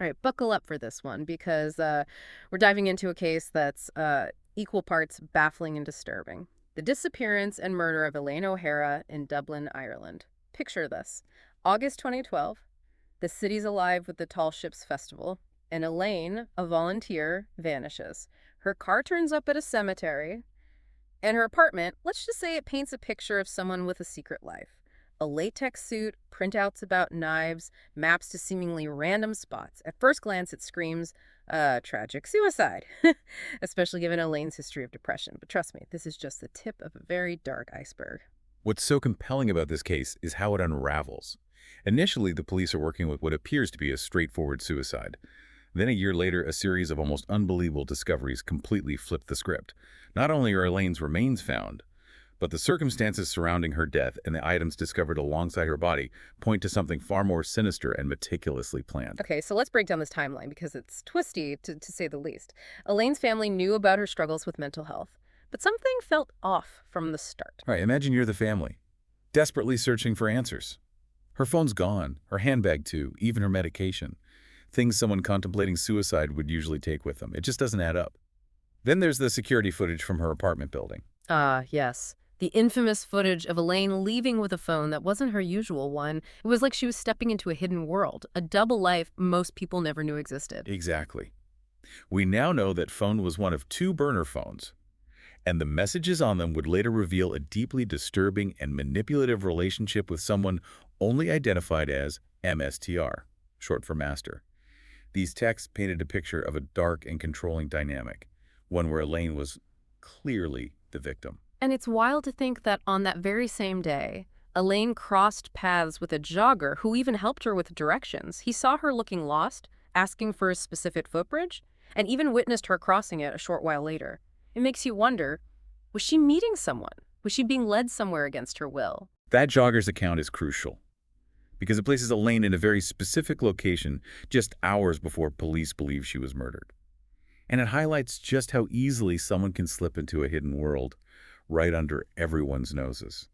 All right, buckle up for this one because we're diving into a case that's equal parts baffling and disturbing. The disappearance and murder of Elaine O'Hara in Dublin, Ireland. Picture this. August 2012, the city's alive with the Tall Ships Festival, and Elaine, a volunteer, vanishes. Her car turns up at a cemetery, and her apartment, let's just say it paints a picture of someone with a secret life. A latex suit, printouts about knives, maps to seemingly random spots. At first glance, it screams, tragic suicide, especially given Elaine's history of depression. But trust me, this is just the tip of a very dark iceberg. What's so compelling about this case is how it unravels. Initially, the police are working with what appears to be a straightforward suicide. Then a year later, a series of almost unbelievable discoveries completely flip the script. Not only are Elaine's remains found, but the circumstances surrounding her death and the items discovered alongside her body point to something far more sinister and meticulously planned. Okay, so let's break down this timeline because it's twisty, to say the least. Elaine's family knew about her struggles with mental health, but something felt off from the start. All right, imagine you're the family, desperately searching for answers. Her phone's gone, her handbag too, even her medication. Things someone contemplating suicide would usually take with them. It just doesn't add up. Then there's the security footage from her apartment building. Ah, yes. The infamous footage of Elaine leaving with a phone that wasn't her usual one. It was like she was stepping into a hidden world, a double life most people never knew existed. Exactly. We now know that phone was one of two burner phones, and the messages on them would later reveal a deeply disturbing and manipulative relationship with someone only identified as MSTR, short for master. These texts painted a picture of a dark and controlling dynamic, one where Elaine was clearly the victim. And it's wild to think that on that very same day, Elaine crossed paths with a jogger who even helped her with directions. He saw her looking lost, asking for a specific footbridge, and even witnessed her crossing it a short while later. It makes you wonder, was she meeting someone? Was she being led somewhere against her will? That jogger's account is crucial, because it places Elaine in a very specific location just hours before police believe she was murdered. And it highlights just how easily someone can slip into a hidden world right under everyone's noses.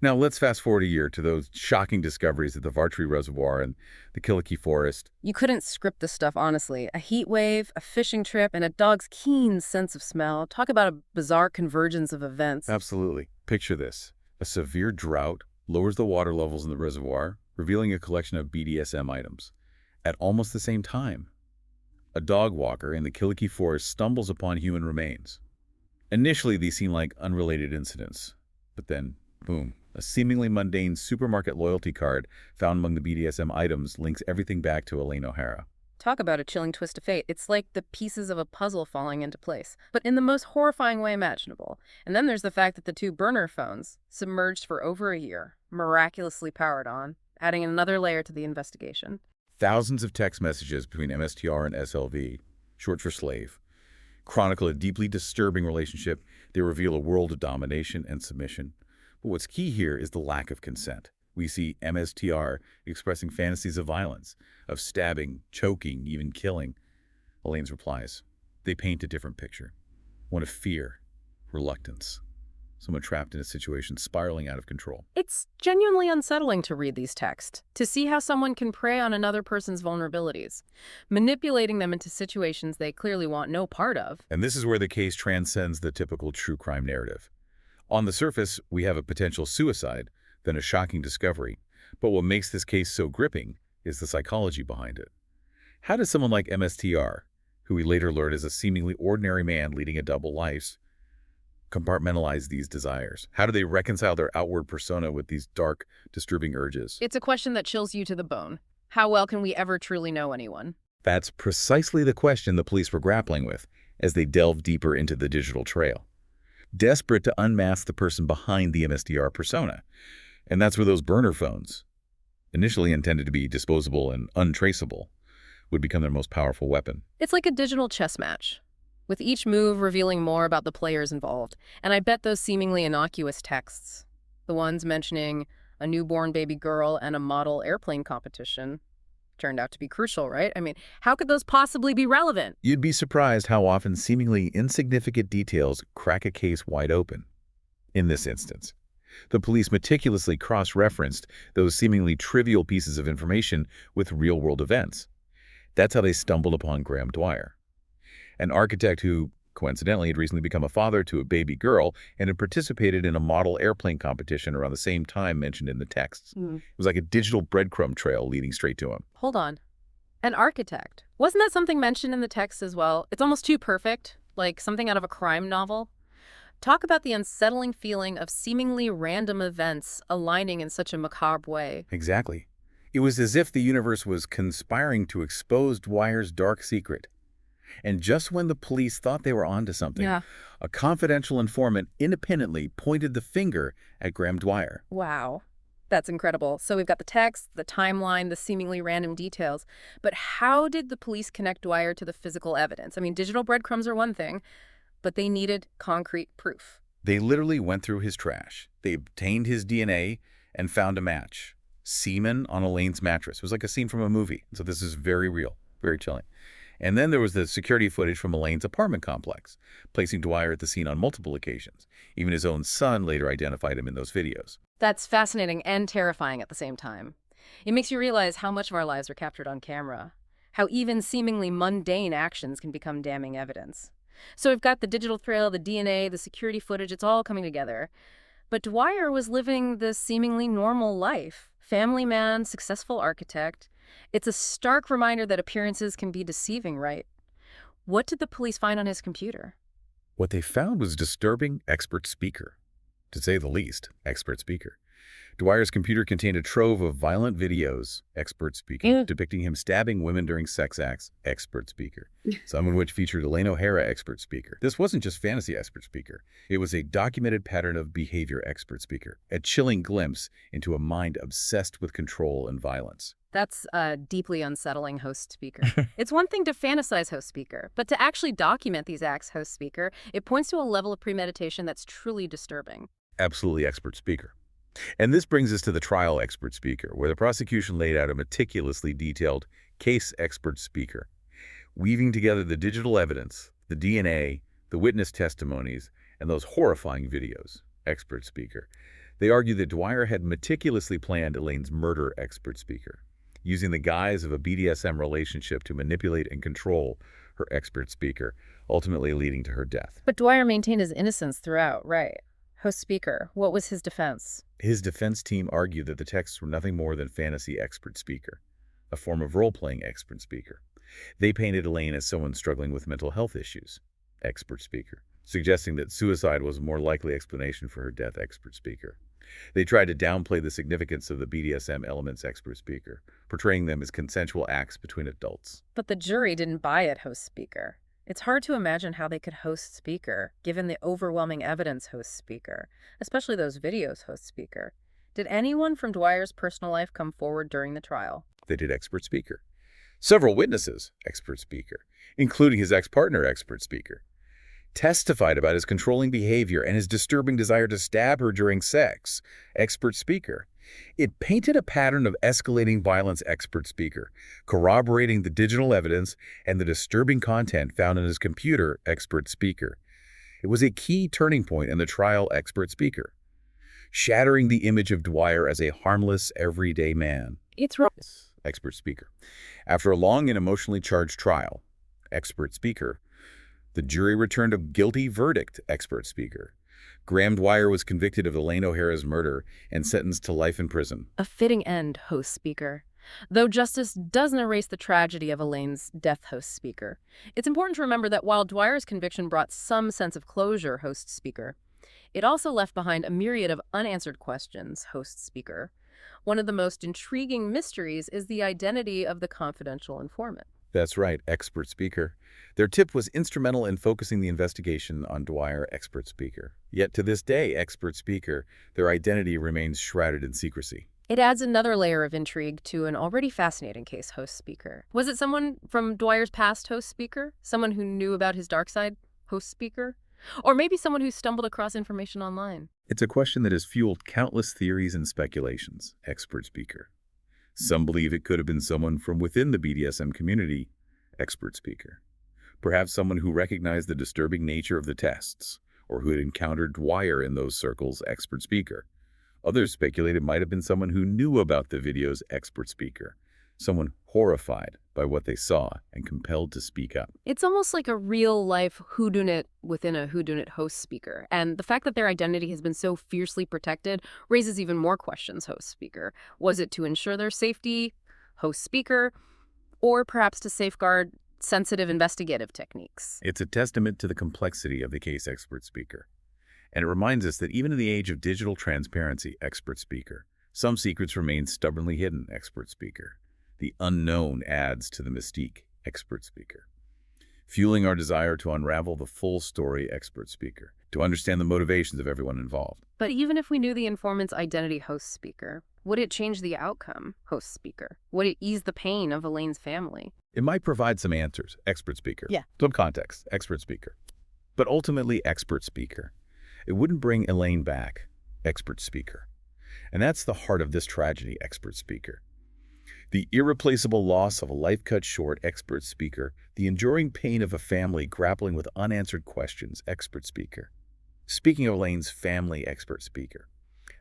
Now let's fast forward a year to those shocking discoveries at the Vartree Reservoir and the Killikee Forest. You couldn't script this stuff, honestly. A heat wave, a fishing trip, and a dog's keen sense of smell. Talk about a bizarre convergence of events. Absolutely. Picture this. A severe drought lowers the water levels in the reservoir, revealing a collection of BDSM items. At almost the same time, a dog walker in the Killikee Forest stumbles upon human remains. Initially, these seem like unrelated incidents, but then, boom, a seemingly mundane supermarket loyalty card found among the BDSM items links everything back to Elaine O'Hara. Talk about a chilling twist of fate. It's like the pieces of a puzzle falling into place, but in the most horrifying way imaginable. And then there's the fact that the two burner phones, submerged for over a year, miraculously powered on, adding another layer to the investigation. Thousands of text messages between MSTR and SLV, short for slave, chronicle a deeply disturbing relationship. They reveal a world of domination and submission. But what's key here is the lack of consent. We see MSTR expressing fantasies of violence, of stabbing, choking, even killing. Elaine's replies, they paint a different picture. One of fear, reluctance, someone trapped in a situation spiraling out of control. It's genuinely unsettling to read these texts, to see how someone can prey on another person's vulnerabilities, manipulating them into situations they clearly want no part of. And this is where the case transcends the typical true crime narrative. On the surface, we have a potential suicide, then a shocking discovery. But what makes this case so gripping is the psychology behind it. How does someone like MSTR, who we later learned is a seemingly ordinary man leading a double life, compartmentalize these desires? How do they reconcile their outward persona with these dark, disturbing urges? It's a question that chills you to the bone. How well can we ever truly know anyone? That's precisely the question the police were grappling with as they delved deeper into the digital trail, desperate to unmask the person behind the MSTR persona. And that's where those burner phones, initially intended to be disposable and untraceable, would become their most powerful weapon. It's like a digital chess match, with each move revealing more about the players involved. And I bet those seemingly innocuous texts, the ones mentioning a newborn baby girl and a model airplane competition, turned out to be crucial, right? I mean, how could those possibly be relevant? You'd be surprised how often seemingly insignificant details crack a case wide open. In this instance, the police meticulously cross-referenced those seemingly trivial pieces of information with real-world events. That's how they stumbled upon Graham Dwyer, an architect who, coincidentally, had recently become a father to a baby girl and had participated in a model airplane competition around the same time mentioned in the texts. Hmm. It was like a digital breadcrumb trail leading straight to him. Hold on. An architect. Wasn't that something mentioned in the text as well? It's almost too perfect, like something out of a crime novel. Talk about the unsettling feeling of seemingly random events aligning in such a macabre way. Exactly. It was as if the universe was conspiring to expose Dwyer's dark secret. And just when the police thought they were onto something, Yeah. a confidential informant independently pointed the finger at Graham Dwyer. Wow. That's incredible. So we've got the text, the timeline, the seemingly random details. But how did the police connect Dwyer to the physical evidence? I mean, digital breadcrumbs are one thing, but they needed concrete proof. They literally went through his trash. They obtained his DNA and found a match. Semen on Elaine's mattress. It was like a scene from a movie. So this is very real, very chilling. And then there was the security footage from Elaine's apartment complex, placing Dwyer at the scene on multiple occasions. Even his own son later identified him in those videos. That's fascinating and terrifying at the same time. It makes you realize how much of our lives are captured on camera, how even seemingly mundane actions can become damning evidence. So we've got the digital trail, the DNA, the security footage, it's all coming together. But Dwyer was living this seemingly normal life. Family man, successful architect. It's a stark reminder that appearances can be deceiving, right? What did the police find on his computer? What they found was a disturbing expert speaker. To say the least, expert speaker. Dwyer's computer contained a trove of violent videos, expert speaker, depicting him stabbing women during sex acts, expert speaker. Some in which featured Elaine O'Hara, expert speaker. This wasn't just fantasy expert speaker. It was a documented pattern of behavior expert speaker, a chilling glimpse into a mind obsessed with control and violence. That's a deeply unsettling host speaker. It's one thing to fantasize host speaker, but to actually document these acts host speaker, it points to a level of premeditation that's truly disturbing. Absolutely expert speaker. And this brings us to the trial expert speaker, where the prosecution laid out a meticulously detailed case expert speaker, weaving together the digital evidence, the DNA, the witness testimonies, and those horrifying videos, expert speaker. They argue that Dwyer had meticulously planned Elaine's murder, expert speaker, using the guise of a BDSM relationship to manipulate and control her, expert speaker, ultimately leading to her death. But Dwyer maintained his innocence throughout, right? Host speaker, what was his defense? His defense team argued that the texts were nothing more than fantasy expert speaker, a form of role-playing expert speaker. They painted Elaine as someone struggling with mental health issues, expert speaker, suggesting that suicide was a more likely explanation for her death, expert speaker. They tried to downplay the significance of the BDSM elements, expert speaker, portraying them as consensual acts between adults. But the jury didn't buy it, host speaker. It's hard to imagine how they could host speaker, given the overwhelming evidence host speaker, especially those videos host speaker. Did anyone from Dwyer's personal life come forward during the trial? They did expert speaker. Several witnesses, expert speaker, including his ex-partner, expert speaker, testified about his controlling behavior and his disturbing desire to stab her during sex, expert speaker. It painted a pattern of escalating violence, expert speaker, corroborating the digital evidence and the disturbing content found in his computer, expert speaker. It was a key turning point in the trial, expert speaker, shattering the image of Dwyer as a harmless, everyday man. It's right. Expert speaker. After a long and emotionally charged trial, expert speaker, the jury returned a guilty verdict, expert speaker. Graham Dwyer was convicted of Elaine O'Hara's murder and sentenced to life in prison. A fitting end, host speaker. Though justice doesn't erase the tragedy of Elaine's death, host speaker. It's important to remember that while Dwyer's conviction brought some sense of closure, host speaker, it also left behind a myriad of unanswered questions, host speaker. One of the most intriguing mysteries is the identity of the confidential informant. That's right, expert speaker. Their tip was instrumental in focusing the investigation on Dwyer, expert speaker. Yet to this day, expert speaker, their identity remains shrouded in secrecy. It adds another layer of intrigue to an already fascinating case, host speaker. Was it someone from Dwyer's past, host speaker? Someone who knew about his dark side, host speaker? Or maybe someone who stumbled across information online? It's a question that has fueled countless theories and speculations, expert speaker. Some believe it could have been someone from within the BDSM community, expert speaker. Perhaps someone who recognized the disturbing nature of the tests, or who had encountered Dwyer in those circles, expert speaker. Others speculate it might have been someone who knew about the video's, expert speaker. someone horrified by what they saw and compelled to speak up. It's almost like a real-life whodunit within a whodunit host speaker. And the fact that their identity has been so fiercely protected raises even more questions, host speaker. Was it to ensure their safety, host speaker, or perhaps to safeguard sensitive investigative techniques? It's a testament to the complexity of the case, expert speaker. And it reminds us that even in the age of digital transparency, expert speaker, some secrets remain stubbornly hidden, expert speaker. The unknown adds to the mystique, expert speaker. Fueling our desire to unravel the full story, expert speaker, to understand the motivations of everyone involved. But even if we knew the informant's identity, host speaker, would it change the outcome, host speaker? Would it ease the pain of Elaine's family? It might provide some answers, expert speaker. Yeah. Some context, expert speaker. But ultimately, expert speaker. It wouldn't bring Elaine back, expert speaker. And that's the heart of this tragedy, expert speaker. The irreplaceable loss of a life cut short, expert speaker. The enduring pain of a family grappling with unanswered questions, expert speaker. Speaking of Elaine's family, expert speaker.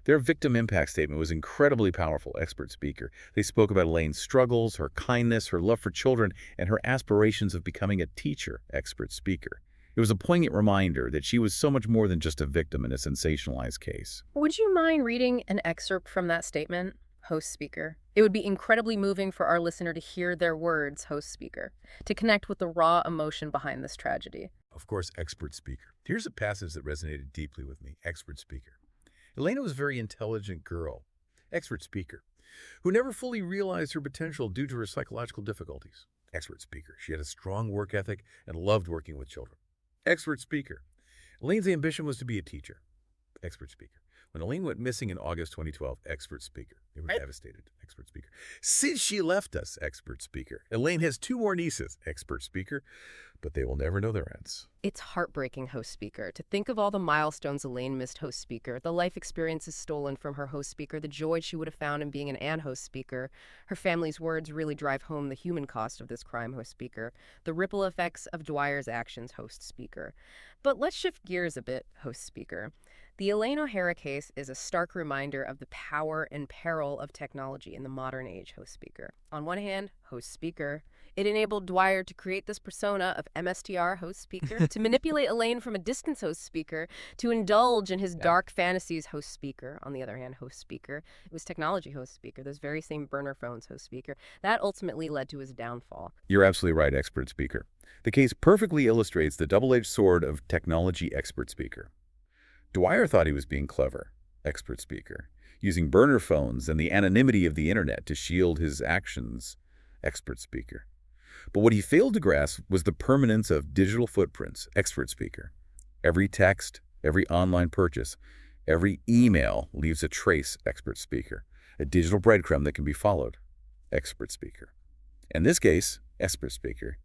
Their victim impact statement was incredibly powerful, expert speaker. They spoke about Elaine's struggles, her kindness, her love for children, and her aspirations of becoming a teacher, expert speaker. It was a poignant reminder that she was so much more than just a victim in a sensationalized case. Would you mind reading an excerpt from that statement, host speaker? It would be incredibly moving for our listener to hear their words, host speaker, to connect with the raw emotion behind this tragedy. Of course, expert speaker. Here's a passage that resonated deeply with me, expert speaker. Elena was a very intelligent girl, expert speaker, who never fully realized her potential due to her psychological difficulties. Expert speaker. She had a strong work ethic and loved working with children. Expert speaker. Elaine's ambition was to be a teacher. Expert speaker. When Elaine went missing in August 2012, expert speaker. They were devastated, expert speaker. Since she left us, expert speaker. Elaine has 2 more nieces, expert speaker, but they will never know their ends. It's heartbreaking, host speaker, to think of all the milestones Elaine missed, host speaker, the life experiences stolen from her, host speaker, the joy she would have found in being an Anne, host speaker. Her family's words really drive home the human cost of this crime, host speaker, the ripple effects of Dwyer's actions, host speaker. But let's shift gears a bit, host speaker. The Elaine O'Hara case is a stark reminder of the power and peril of technology in the modern age, host speaker. On one hand, host speaker, it enabled Dwyer to create this persona of MSTR, host speaker, to manipulate Elaine from a distance, host speaker, to indulge in his dark fantasies, host speaker. On the other hand, host speaker, it was technology, host speaker, those very same burner phones, host speaker. That ultimately led to his downfall. You're absolutely right, expert speaker. The case perfectly illustrates the double-edged sword of technology, expert speaker. Dwyer thought he was being clever, expert speaker, using burner phones and the anonymity of the internet to shield his actions, expert speaker. But what he failed to grasp was the permanence of digital footprints, expert speaker. Every text, every online purchase, every email leaves a trace, expert speaker, a digital breadcrumb that can be followed, expert speaker. In this case, expert speaker,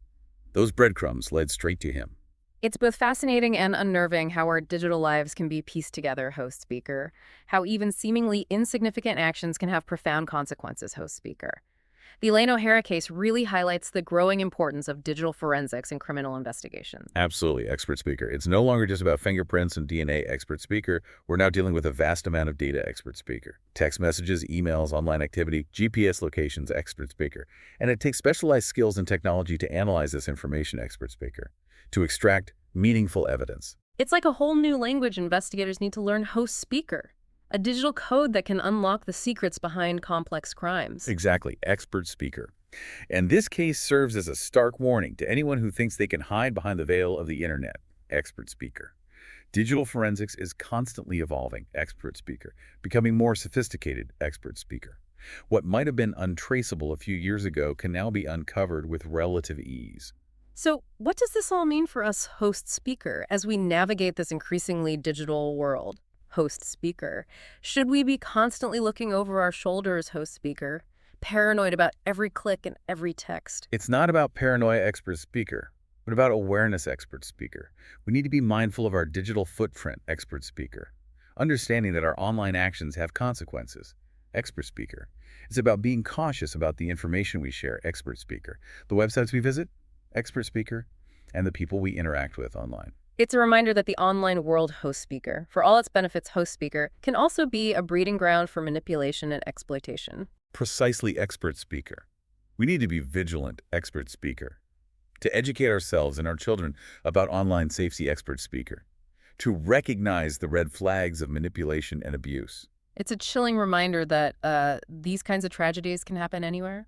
those breadcrumbs led straight to him. It's both fascinating and unnerving how our digital lives can be pieced together, host speaker. How even seemingly insignificant actions can have profound consequences, host speaker. The Elaine O'Hara case really highlights the growing importance of digital forensics in criminal investigations. Absolutely, expert speaker. It's no longer just about fingerprints and DNA, expert speaker. We're now dealing with a vast amount of data, expert speaker. Text messages, emails, online activity, GPS locations, expert speaker. And it takes specialized skills and technology to analyze this information, expert speaker, to extract meaningful evidence. It's like a whole new language investigators need to learn, host speaker. A digital code that can unlock the secrets behind complex crimes. Exactly, expert speaker. And this case serves as a stark warning to anyone who thinks they can hide behind the veil of the internet, expert speaker. Digital forensics is constantly evolving, expert speaker, becoming more sophisticated, expert speaker. What might have been untraceable a few years ago can now be uncovered with relative ease. So what does this all mean for us, host speaker, as we navigate this increasingly digital world? Host speaker. Should we be constantly looking over our shoulders, host speaker, paranoid about every click and every text? It's not about paranoia, expert speaker, but about awareness, expert speaker. We need to be mindful of our digital footprint, expert speaker, understanding that our online actions have consequences, expert speaker. It's about being cautious about the information we share, expert speaker, the websites we visit, expert speaker, and the people we interact with online. It's a reminder that the online world, host speaker, for all its benefits, host speaker, can also be a breeding ground for manipulation and exploitation. Precisely, expert speaker. We need to be vigilant, expert speaker. To educate ourselves and our children about online safety, expert speaker. To recognize the red flags of manipulation and abuse. It's a chilling reminder that these kinds of tragedies can happen anywhere.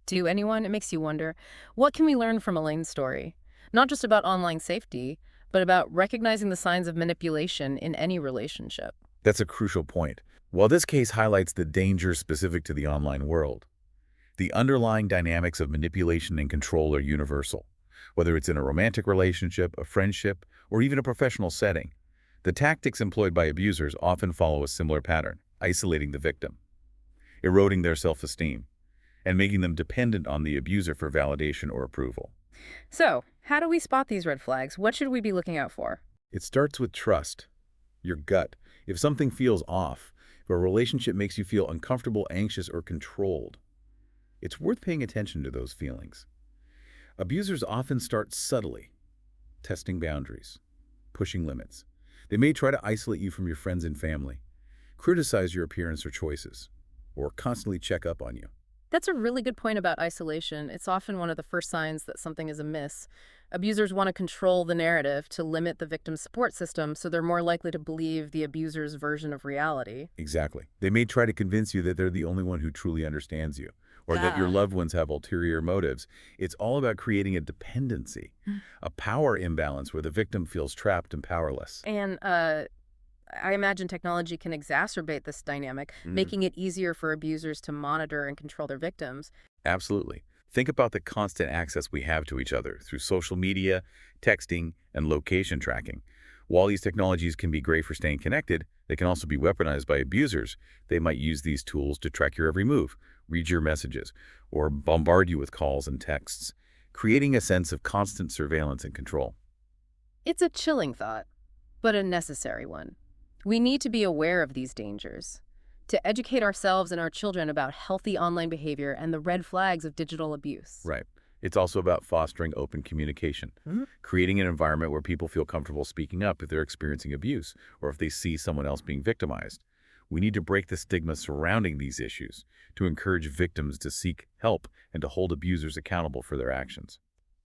To anyone, it makes you wonder, what can we learn from Elaine's story? Not just about online safety, but about recognizing the signs of manipulation in any relationship. That's a crucial point. While this case highlights the dangers specific to the online world, the underlying dynamics of manipulation and control are universal. Whether it's in a romantic relationship, a friendship, or even a professional setting, the tactics employed by abusers often follow a similar pattern, isolating the victim, eroding their self-esteem, and making them dependent on the abuser for validation or approval. So, how do we spot these red flags? What should we be looking out for? It starts with trust, your gut. If something feels off, if a relationship makes you feel uncomfortable, anxious, or controlled, it's worth paying attention to those feelings. Abusers often start subtly, testing boundaries, pushing limits. They may try to isolate you from your friends and family, criticize your appearance or choices, or constantly check up on you. That's a really good point about isolation. It's often one of the first signs that something is amiss. Abusers want to control the narrative to limit the victim's support system, so they're more likely to believe the abuser's version of reality. Exactly. They may try to convince you that they're the only one who truly understands you, or that your Ah. loved ones have ulterior motives. It's all about creating a dependency, a power imbalance where the victim feels trapped and powerless. And I imagine technology can exacerbate this dynamic, Mhm. making it easier for abusers to monitor and control their victims. Absolutely. Think about the constant access we have to each other through social media, texting, and location tracking. While these technologies can be great for staying connected, they can also be weaponized by abusers. They might use these tools to track your every move, read your messages, or bombard you with calls and texts, creating a sense of constant surveillance and control. It's a chilling thought, but a necessary one. We need to be aware of these dangers, to educate ourselves and our children about healthy online behavior and the red flags of digital abuse. Right. It's also about fostering open communication, creating an environment where people feel comfortable speaking up if they're experiencing abuse or if they see someone else being victimized. We need to break the stigma surrounding these issues to encourage victims to seek help and to hold abusers accountable for their actions.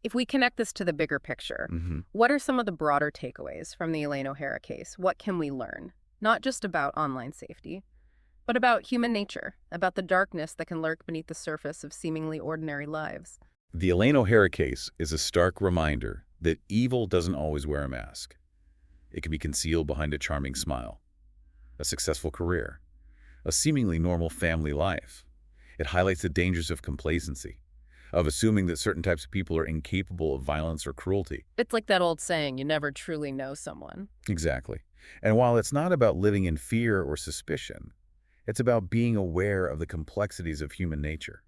If we connect this to the bigger picture, what are some of the broader takeaways from the Elaine O'Hara case? What can we learn? Not just about online safety, but about human nature, about the darkness that can lurk beneath the surface of seemingly ordinary lives. The Elaine O'Hara case is a stark reminder that evil doesn't always wear a mask. It can be concealed behind a charming smile, a successful career, a seemingly normal family life. It highlights the dangers of complacency, of assuming that certain types of people are incapable of violence or cruelty. It's like that old saying, you never truly know someone. Exactly. And while it's not about living in fear or suspicion, it's about being aware of the complexities of human nature,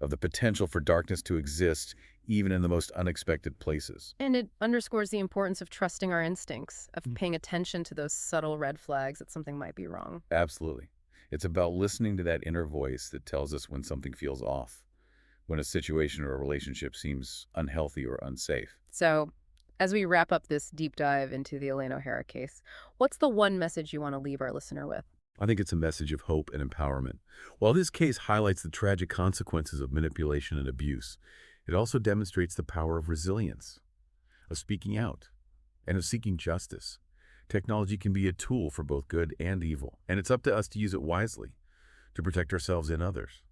of the potential for darkness to exist even in the most unexpected places. And it underscores the importance of trusting our instincts, of Mm. paying attention to those subtle red flags that something might be wrong. Absolutely. It's about listening to that inner voice that tells us when something feels off, when a situation or a relationship seems unhealthy or unsafe. So, as we wrap up this deep dive into the Elaine O'Hara case, what's the one message you want to leave our listener with? I think it's a message of hope and empowerment. While this case highlights the tragic consequences of manipulation and abuse, it also demonstrates the power of resilience, of speaking out, and of seeking justice. Technology can be a tool for both good and evil, and it's up to us to use it wisely, to protect ourselves and others,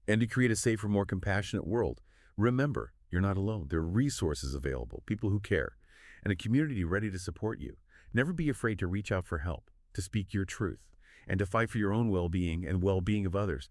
and to create a safer, more compassionate world. Remember, you're not alone. There are resources available, people who care, and a community ready to support you. Never be afraid to reach out for help, to speak your truth, and to fight for your own well-being and well-being of others.